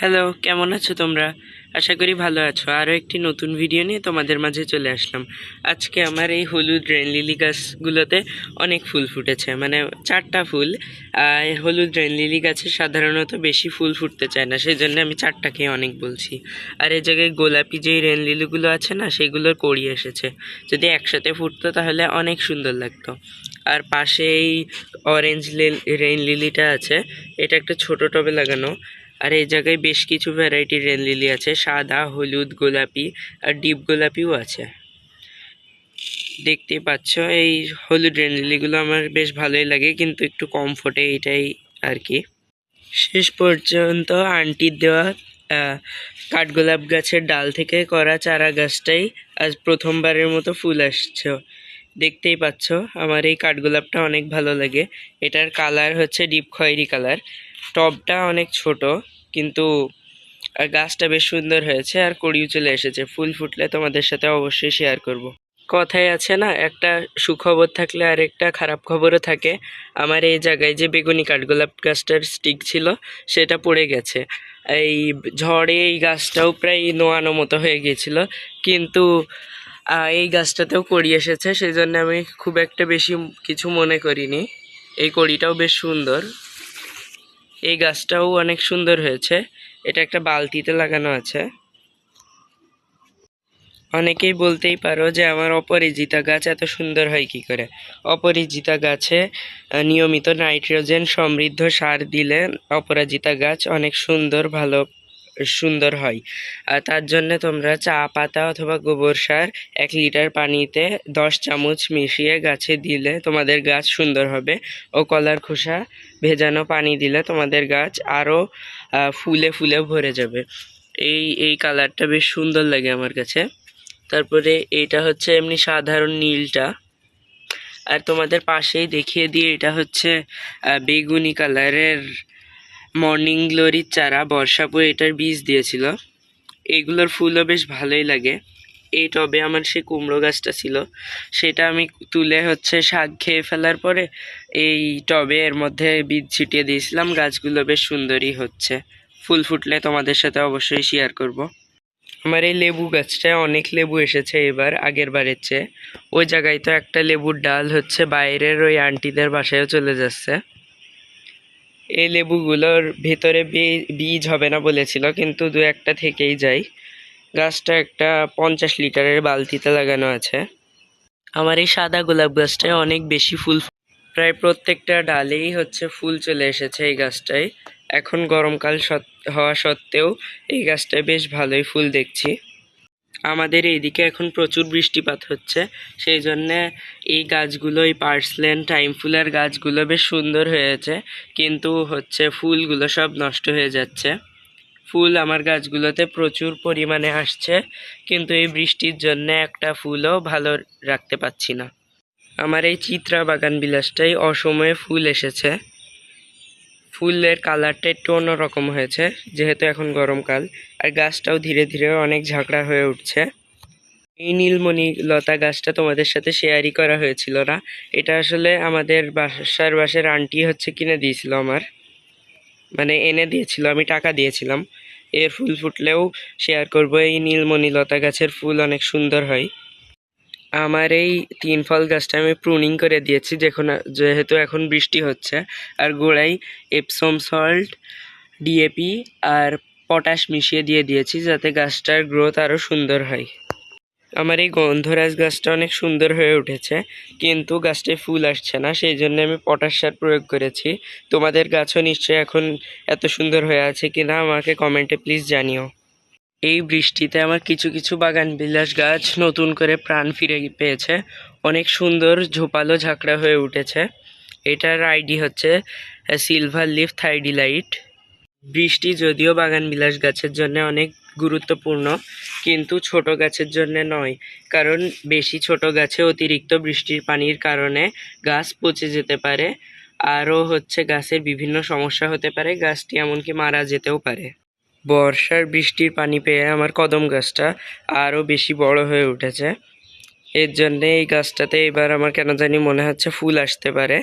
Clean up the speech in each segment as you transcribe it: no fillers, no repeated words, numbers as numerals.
Hello, কেমন আছো তোমরা? আশা করি ভালো আছো। আরও একটি নতুন ভিডিও নিয়ে তোমাদের মাঝে চলে আসলাম। আজকে আমার এই হলুদ রেন লিলি গাছগুলোতে অনেক ফুল ফুটেছে, মানে 4টা ফুল। হলুদ রেন লিলি গাছে সাধারণত বেশি ফুল ফুটতে চায় না, সেই জন্য আমি 4টাকে অনেক বলছি। আর এই জায়গায় গোলাপি যেই রেন লিলিগুলো আছে না, সেগুলোর কড়ি এসেছে। যদি একসাথে ফুটতো তাহলে অনেক সুন্দর লাগতো। আর পাশে এই অরেঞ্জ রেইন লিলিটা আছে, এটা একটা ছোট টবে লাগানো। আর এই জায়গায় বেশ কিছু ভ্যারাইটির রেন লিলি আছে, সাদা, হলুদ, গোলাপি আর ডিপ গোলাপিও আছে। দেখতেই পাচ্ছ এই হলুদ রেন লিলিগুলো আমার বেশ ভালোই লাগে, কিন্তু একটু কম ফোটে, এটাই আর কি। শেষ পর্যন্ত আন্টির দেওয়া কাঠগোলাপ গাছের ডাল থেকে করা চারা গাছটাই আজ প্রথমবারের মতো ফুল আসছে। দেখতেই পাচ্ছ আমার এই কাঠগোলাপটা অনেক ভালো লাগে। এটার কালার হচ্ছে ডিপ খয়েরি কালার। টবটা অনেক ছোট, কিন্তু গাছটা বেশ সুন্দর হয়েছে আর কড়িও চলে এসেছে। ফুল ফুটলে তোমাদের সাথে অবশ্যই শেয়ার করব। কথায় আছে না, একটা সুখবর থাকলে আর একটা খারাপ খবরও থাকে। আমার এই জায়গায় যে বেগুনি কাঠগোলাপ গাছটার স্টিক ছিল, সেটা পড়ে গেছে। এই ঝড়ে এই গাছটাও প্রায় নোয়ানো মতো হয়ে গিয়েছিল, কিন্তু এই গাছটাতেও কড়ি এসেছে, সেই জন্য আমি খুব একটা বেশি কিছু মনে করিনি। এই কড়িটাও বেশ সুন্দর, এই গাছটাও অনেক সুন্দর হয়েছে। এটা একটা বালতিতে লাগানো আছে। অনেকেই বলতেই পারো যে আমার অপরাজিতা গাছ এত সুন্দর হয় কি করে। অপরাজিতা গাছে নিয়মিত নাইট্রোজেন সমৃদ্ধ সার দিলে অপরাজিতা গাছ অনেক সুন্দর হয়। আর তার জন্য তোমরা চা পাতা অথবা গোবর সার 1 লিটার পানিতে 10 চামচ মিশিয়ে গাছে দিলে তোমাদের গাছ সুন্দর হবে। ও কলার খোসা ভেজানো পানি দিলে তোমাদের গাছ আরও ফুলে ফুলে ভরে যাবে। এই কালারটা বেশ সুন্দর লাগে আমার কাছে। তারপরে এইটা হচ্ছে এমনি সাধারণ নীলটা। আর তোমাদের পাশেই দেখিয়ে দিয়ে, এটা হচ্ছে বেগুনি কালারের মর্নিং গ্লোরির চারা। বর্ষাপু এটার বীজ দিয়েছিল। এইগুলোর ফুলও বেশ ভালোই লাগে। এই টবে আমার সেই কুমড়ো গাছটা ছিল, সেটা আমি তুলে হচ্ছে শাক খেয়ে ফেলার পরে এই টবে এর মধ্যে বীজ ছিটিয়ে দিয়েছিলাম। গাছগুলো বেশ সুন্দরই হচ্ছে। ফুল ফুটলে তোমাদের সাথে অবশ্যই শেয়ার করব। আমার এই লেবু গাছটায় অনেক লেবু এসেছে এবার, আগের বারের চেয়ে। ওই জায়গায় তো একটা লেবুর ডাল হচ্ছে বাইরের ওই আন্টিদের বাসায়ও চলে যাচ্ছে। এই লেবুগুলোর ভেতরে বীজ হবে না বলেছিল, কিন্তু 2-1টা থেকেই যায়। গাছটা একটা 50 লিটারের বালতিতে লাগানো আছে। আমার এই সাদা গোলাপ গাছটায় অনেক বেশি ফুল, প্রায় প্রত্যেকটা ডালেই হচ্ছে ফুল চলে এসেছে এই গাছটায়। এখন গরমকাল হওয়া সত্ত্বেও এই গাছটায় বেশ ভালোই ফুল দেখছি। আমাদের এইদিকে এখন প্রচুর বৃষ্টিপাত হচ্ছে, সেই জন্যে এই গাছগুলো, এই পার্সলেন টাইম ফুলের গাছগুলো বেশ সুন্দর হয়েছে, কিন্তু হচ্ছে ফুলগুলো সব নষ্ট হয়ে যাচ্ছে। ফুল আমার গাছগুলোতে প্রচুর পরিমাণে আসছে, কিন্তু এই বৃষ্টির জন্য একটা ফুলও ভালো রাখতে পারছি না। আমার এই চিত্রা বাগান বিলাসটাই অসময়ে ফুল এসেছে। ফুলের কালারটা একটু অন্যরকম হয়েছে, যেহেতু এখন গরমকাল। আর গাছটাও ধীরে ধীরে অনেক ঝাঁকড়া হয়ে উঠছে। এই নীলমণি লতা গাছটা তোমাদের সাথে শেয়ারই করা হয়েছিল না। এটা আসলে আমাদের বাসার আন্টি হচ্ছে কিনে দিয়েছিল আমার, মানে এনে দিয়েছিল, আমি টাকা দিয়েছিলাম। এর ফুল ফুটলেও শেয়ার করব। এই নীলমণি লতা গাছের ফুল অনেক সুন্দর হয়। আমার এই 3 ফল গাছটা আমি প্রুনিং করে দিয়েছি, যেহেতু এখন বৃষ্টি হচ্ছে। আর গোড়ায় এপসম সল্ট, ডিএপি আর পটাশ মিশিয়ে দিয়েছি, যাতে গাছটার গ্রোথ আরও সুন্দর হয়। আমার এই গন্ধরাজ গাছটা অনেক সুন্দর হয়ে উঠেছে, কিন্তু গাছটায় ফুল আসছে না, সেই জন্য আমি পটাশ সার প্রয়োগ করেছি। তোমাদের গাছও নিশ্চয়ই এখন এত সুন্দর হয়ে আছে কিনা আমাকে কমেন্টে প্লিজ জানিও। এই বৃষ্টিতে আমার কিছু কিছু বাগান বিলাস গাছ নতুন করে প্রাণ ফিরে পেয়েছে, অনেক সুন্দর ঝোপালো ঝাঁকড়া হয়ে উঠেছে। এটার আইডি হচ্ছে সিলভার লিফ থাইডিলাইট। বৃষ্টি যদিও বাগান বিলাস গাছের জন্য অনেক গুরুত্বপূর্ণ, কিন্তু ছোট গাছের জন্য নয়। কারণ বেশি ছোট গাছে অতিরিক্ত বৃষ্টির পানির কারণে গাছ পচে যেতে পারে, আরও হচ্ছে গাছের বিভিন্ন সমস্যা হতে পারে, গাছটি এমনকি মারা যেতেও পারে। বর্ষার বৃষ্টির পানি পেয়ে আমার কদম গাছটা আরও বেশি বড় হয়ে উঠেছে। এর জন্যে এই গাছটাতে এবার আমার কেন জানি মনে হচ্ছে ফুল আসতে পারে।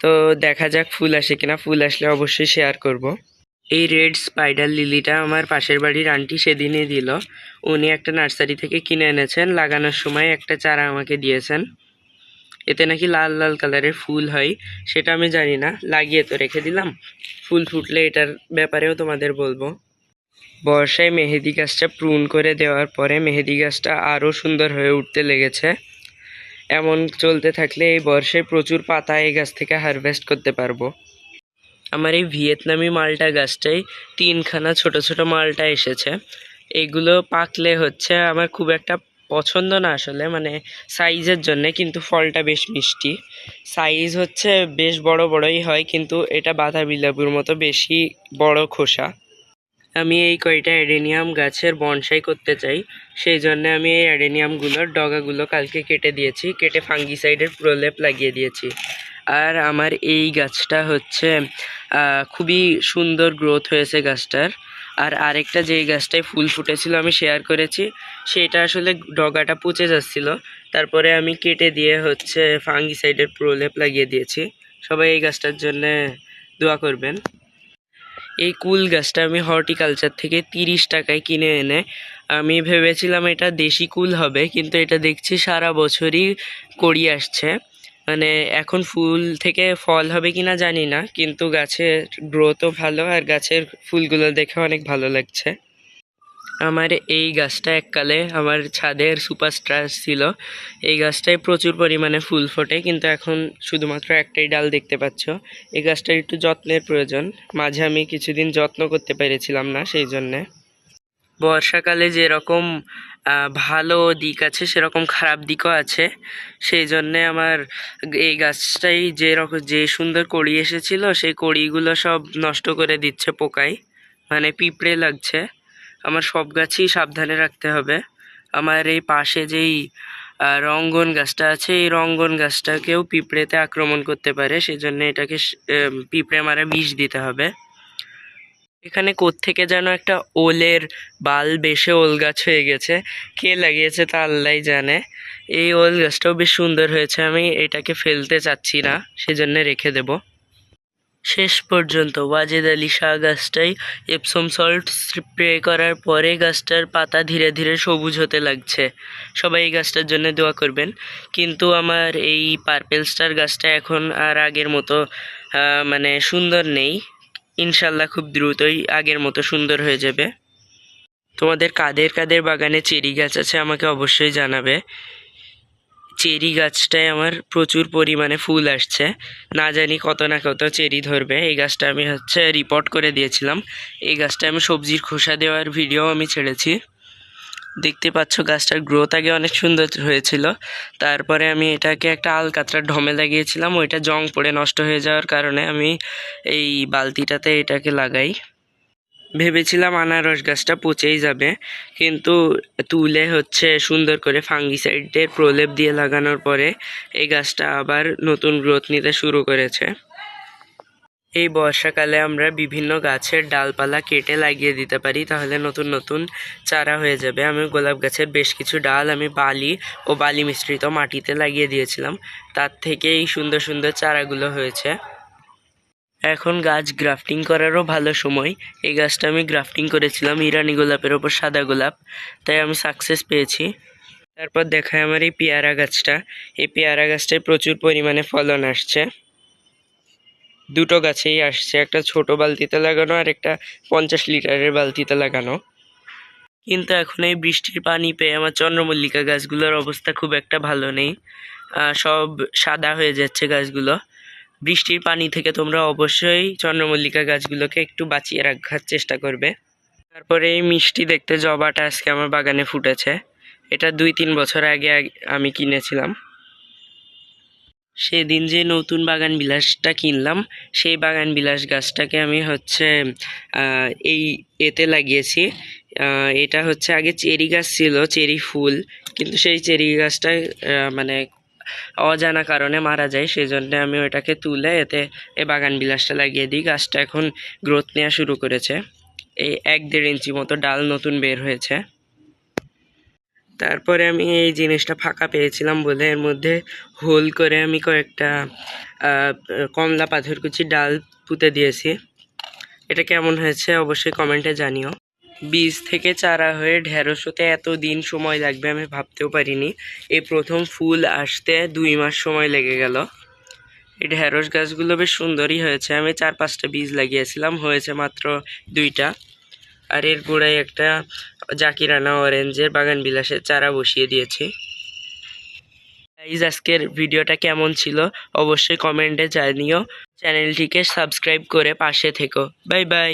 তো দেখা যাক ফুল আসে কিনা। ফুল আসলে অবশ্যই শেয়ার করব। এই রেড স্পাইডার লিলিটা আমার পাশের বাড়ির আন্টি সেদিনই দিল। উনি একটা নার্সারি থেকে কিনে এনেছেন, লাগানোর সময় একটা চারা আমাকে দিয়েছেন। এতে নাকি লাল লাল কালারের ফুল হয়, সেটা আমি জানি না, লাগিয়ে তো রেখে দিলাম। ফুল ফুটলে এটার ব্যাপারেও তোমাদের বলবো। বর্ষায় মেহেদি গাছটা প্রুন করে দেওয়ার পরে মেহেদি গাছটা আরও সুন্দর হয়ে উঠতে লেগেছে। এমন চলতে থাকলে এই বর্ষায় প্রচুর পাতা এই গাছ থেকে হারভেস্ট করতে পারবো। আমার এই ভিয়েতনামি মালটা গাছটাই 3খানা ছোট ছোট মালটা এসেছে। এগুলো পাকলে হচ্ছে আমার খুব একটা পছন্দ না আসলে, মানে সাইজের জন্যে, কিন্তু ফলটা বেশ মিষ্টি। সাইজ হচ্ছে বেশ বড় বড়ই হয়, কিন্তু এটা বাতাবি লেবুর মতো বেশি বড় খোসা। আমি এই কয়টা অ্যাডেনিয়াম গাছের বনসাই করতে চাই, সেই জন্য আমি এই অ্যাডেনিয়ামগুলোর ডগাগুলো কালকে কেটে দিয়েছি, কেটে ফাঙ্গিসাইডের প্রলেপ লাগিয়ে দিয়েছি। আর আমার এই গাছটা হচ্ছে খুবই সুন্দর গ্রোথ হয়েছে গাছটার। আর আরেকটা যেই গাছটায় ফুল ফুটেছিল আমি শেয়ার করেছি, সেটা আসলে ডগাটা পচে যাচ্ছিল, তারপরে আমি কেটে দিয়ে হচ্ছে ফাঙ্গিসাইডের প্রলেপ লাগিয়ে দিয়েছি। সবাই এই গাছটার জন্য দোয়া করবেন। এই কুল গাছটা আমি হর্টিকালচার থেকে 30 টাকায় কিনে এনে আমি ভেবেছিলাম এটা দেশি কুল হবে, কিন্তু এটা দেখছি সারা বছরই কড়ি আসছে। মানে এখন ফুল থেকে ফল হবে কিনা জানি না, কিন্তু গাছের গ্রোথও ভালো আর গাছের ফুলগুলো দেখে অনেক ভালো লাগছে। আমার এই গাছটা এককালে আমার ছাদের সুপারস্টার ছিল। এই গাছটায় প্রচুর পরিমাণে ফুল ফোটে, কিন্তু এখন শুধুমাত্র একটাই ডাল দেখতে পাচ্ছ। এই গাছটার একটু যত্নের প্রয়োজন, মাঝে আমি কিছুদিন যত্ন করতে পেরেছিলাম না, সেই জন্যে। বর্ষাকালে যেরকম ভালো দিক আছে সেরকম খারাপ দিকও আছে, সেই জন্যে আমার এই গাছটাই যে সুন্দর কড়ি এসেছিল সেই কড়িগুলো সব নষ্ট করে দিচ্ছে পোকায়, মানে পিঁপড়ে লাগছে। আমার সব গাছই সাবধানে রাখতে হবে। আমার এই পাশে যেই রঙ্গন গাছটা আছে, এই রঙ্গন গাছটাকেও পিঁপড়েতে আক্রমণ করতে পারে, সেজন্য এটাকে পিঁপড়ে মারা বিষ দিতে হবে। এখানে কোত্থেকে যেন একটা ওলের বাল্ব এসে ওল গাছ হয়ে গেছে, কে লাগিয়েছে তা আল্লাহই জানে। এই ওল গাছটাও বেশ সুন্দর হয়েছে, আমি এটাকে ফেলতে চাচ্ছি না, সেজন্য রেখে দেব। শেষ পর্যন্ত ওয়াজেদ আলী শাহ গাছটাই এপসম সল্ট স্প্রে করার পরে গাছটার পাতা ধীরে ধীরে সবুজ হতে লাগছে। সবাই এই গাছটার জন্য দোয়া করবেন। কিন্তু আমার এই পার্পেল স্টার গাছটা এখন আর আগের মতো মানে সুন্দর নেই। ইনশাল্লাহ খুব দ্রুতই আগের মতো সুন্দর হয়ে যাবে। তোমাদের কাদের কাদের বাগানে চেরি গাছ আছে আমাকে অবশ্যই জানাবে। চেরি গাছটায় আমার প্রচুর পরিমাণে ফুল আসছে, না জানি কত না কত চেরি ধরবে। এই গাছটা আমি হচ্ছে রিপোর্ট করে দিয়েছিলাম। এই গাছটা আমি সবজির খোসা দেওয়ার ভিডিও আমি ছেড়েছি, দেখতে পাচ্ছ। গাছটার গ্রোথ আগে অনেক সুন্দর হয়েছিল, তারপরে আমি এটাকে একটা আলকাতরার ঢমে লাগিয়েছিলাম, ওইটা জং পড়ে নষ্ট হয়ে যাওয়ার কারণে আমি এই বালতিটাতে এটাকে লাগাই। ভেবেছিলাম আনারস গাছটা পচেই যাবে, কিন্তু তুলে হচ্ছে সুন্দর করে ফাঙ্গিসাইডের প্রলেপ দিয়ে লাগানোর পরে এই গাছটা আবার নতুন গ্রোথ নিতে শুরু করেছে। এই বর্ষাকালে আমরা বিভিন্ন গাছের ডালপালা কেটে লাগিয়ে দিতে পারি, তাহলে নতুন নতুন চারা হয়ে যাবে। আমি গোলাপ গাছের বেশ কিছু ডাল আমি বালি ও বালি মিশ্রিত মাটিতে লাগিয়ে দিয়েছিলাম, তার থেকে এই সুন্দর সুন্দর চারাগুলো হয়েছে। এখন গাছ গ্রাফটিং করারও ভালো সময়। এই গাছটা আমি গ্রাফটিং করেছিলাম ইরানি গোলাপের ওপর সাদা গোলাপ, তাই আমি সাকসেস পেয়েছি। তারপর দেখায় আমার এই পেয়ারা গাছটা। এই পেয়ারা গাছটায় প্রচুর পরিমাণে ফলন আসছে, দুটো গাছেই আসছে, একটা ছোট বালতিতে লাগানো আর একটা 50 লিটারের বালতিতে লাগানো। কিন্তু এখন এই বৃষ্টির পানি পেয়ে আমার চন্দ্রমল্লিকা গাছগুলোর অবস্থা খুব একটা ভালো নেই, সব সাদা হয়ে যাচ্ছে গাছগুলো। বৃষ্টির পানি থেকে তোমরা অবশ্যই চন্দ্রমল্লিকা গাছগুলোকে একটু বাঁচিয়ে রাখার চেষ্টা করবে। তারপরে এই মিষ্টি দেখতে জবাটা আজকে আমার বাগানে ফুটেছে। এটা 2-3 বছর আগে আমি কিনেছিলাম। সেদিন যে নতুন বাগান বিলাসটা কিনলাম, সেই বাগান বিলাস গাছটাকে আমি হচ্ছে এই এতে লাগিয়েছি। এটা হচ্ছে আগে চেরি গাছ ছিল, চেরি ফুল, কিন্তু সেই চেরি গাছটা মানে অজানা কারণে মারা যায়, সেই জন্য আমি ওটাকে তুলে এতে এই বাগান বিলাসটা লাগিয়ে দিই। গাছটা এখন গ্রোথ নেওয়া শুরু করেছে, এই 1-1.5 ইঞ্চি মতো ডাল নতুন বের হয়েছে। তারপরে আমি এই জিনিসটা ফাঁকা পেয়েছিলাম বলে এর মধ্যে হোল করে আমি কয়েকটা কমলা পাথরকুচি ডাল পুঁতে দিয়েছি। এটা কেমন হয়েছে অবশ্যই কমেন্টে জানিও। বীজ থেকে চারা হয়ে ঢেঁড়স হতে এত দিন সময় লাগবে আমি ভাবতেও পারিনি। এই প্রথম ফুল আসতে 2 মাস সময় লেগে গেল। এই ঢেঁড়স গাছগুলো বেশ সুন্দরই হয়েছে। আমি 4-5টা বীজ লাগিয়েছিলাম, হয়েছে মাত্র 2টা। আর এর গোড়ায় একটা জাকিরানা অরেঞ্জের বাগান বিলাসের চারা বসিয়ে দিয়েছি। আজকের ভিডিওটা কেমন ছিল অবশ্যই কমেন্টে জানিও। চ্যানেলটিকে সাবস্ক্রাইব করে পাশে থেকো। Bye bye.